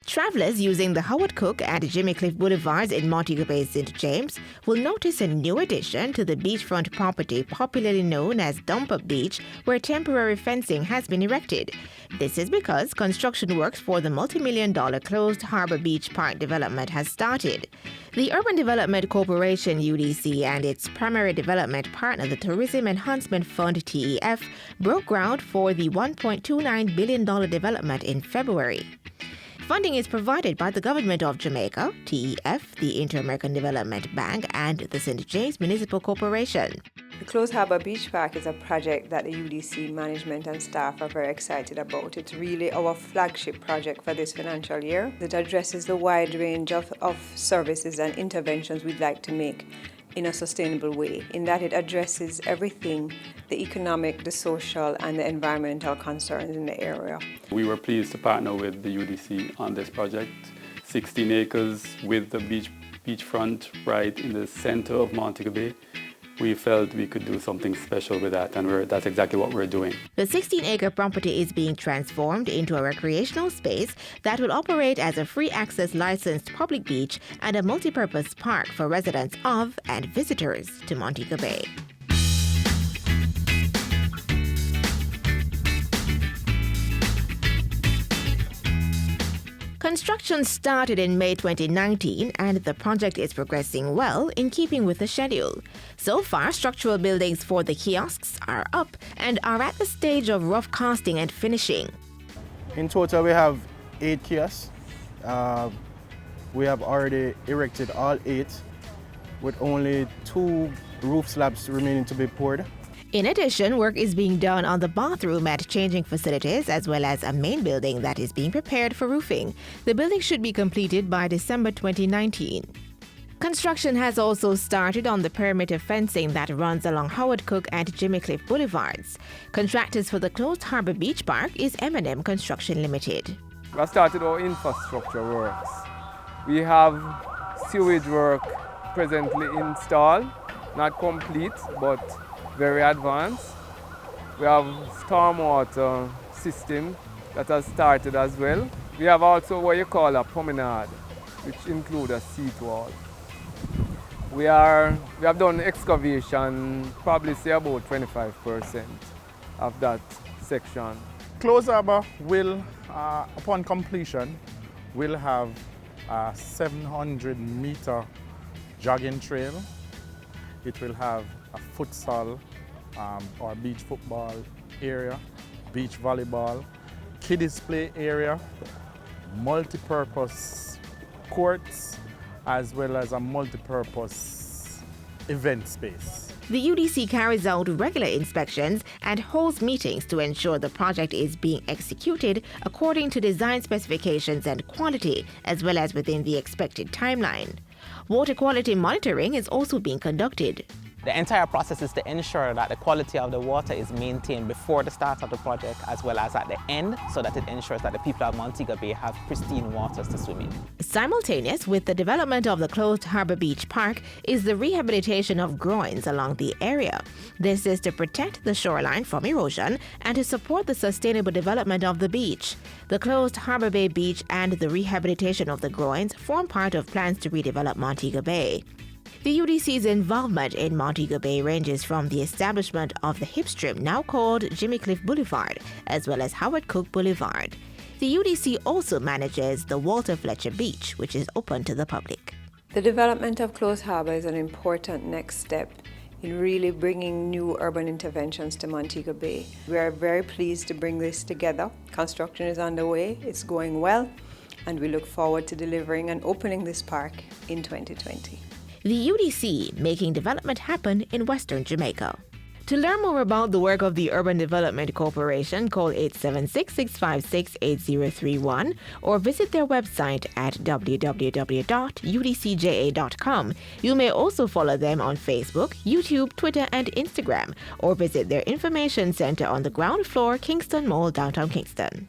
Travelers using the Howard Cook and Jimmy Cliff Boulevards in Montego Bay, St. James will notice a new addition to the beachfront property popularly known as Dump Up Beach, where temporary fencing has been erected. This is because construction works for the multi-million-dollar closed Habour Beach Park development has started. The Urban Development Corporation UDC and its primary development partner, the Tourism Enhancement Fund TEF, broke ground for the $1.29 billion development in February. Funding is provided by the Government of Jamaica, TEF, the Inter-American Development Bank, and the St. James Municipal Corporation. The Closed Habour Beach Park is a project that the UDC management and staff are very excited about. It's really our flagship project for this financial year that addresses the wide range of services and interventions we'd like to make in a sustainable way, in that it addresses everything, the economic, the social, and the environmental concerns in the area. We were pleased to partner with the UDC on this project. 16 acres with the beachfront right in the center of Montego Bay. We felt we could do something special with that, and that's exactly what we're doing. The 16-acre property is being transformed into a recreational space that will operate as a free-access licensed public beach and a multi-purpose park for residents of and visitors to Montego Bay. Construction started in May 2019 and the project is progressing well in keeping with the schedule. So far, structural buildings for the kiosks are up and are at the stage of rough casting and finishing. In total, we have 8 kiosks. We have already erected all 8 with only 2 roof slabs remaining to be poured. In addition, work is being done on the bathroom and changing facilities, as well as a main building that is being prepared for roofing. The building should be completed by December 2019. Construction has also started on the perimeter fencing that runs along Howard Cook and Jimmy Cliff Boulevards. Contractors for the closed Habour Beach Park is M&M Construction Limited. We have started our infrastructure works. We have sewage work presently installed, not complete, but very advanced. We have stormwater system that has started as well. We have also what you call a promenade, which includes a seat wall. We have done excavation, probably say about 25% of that section. Closed Habour will, upon completion, will have a 700-meter jogging trail. It will have a futsal or beach football area, beach volleyball, kiddies play area, multi-purpose courts, as well as a multi-purpose event space. The UDC carries out regular inspections and holds meetings to ensure the project is being executed according to design specifications and quality, as well as within the expected timeline. Water quality monitoring is also being conducted. The entire process is to ensure that the quality of the water is maintained before the start of the project as well as at the end, so that it ensures that the people of Montego Bay have pristine waters to swim in. Simultaneous with the development of the closed Habour Beach Park is the rehabilitation of groins along the area. This is to protect the shoreline from erosion and to support the sustainable development of the beach. The closed Habour Bay Beach and the rehabilitation of the groins form part of plans to redevelop Montego Bay. The UDC's involvement in Montego Bay ranges from the establishment of the hip strip now called Jimmy Cliff Boulevard, as well as Howard Cook Boulevard. The UDC also manages the Walter Fletcher Beach, which is open to the public. The development of Closed Habour is an important next step in really bringing new urban interventions to Montego Bay. We are very pleased to bring this together. Construction is underway, it's going well, and we look forward to delivering and opening this park in 2020. The UDC making development happen in Western Jamaica. To learn more about the work of the Urban Development Corporation, call 876-656-8031 or visit their website at www.udcja.com. You may also follow them on Facebook, YouTube, Twitter, and Instagram, or visit their information center on the ground floor, Kingston Mall, downtown Kingston.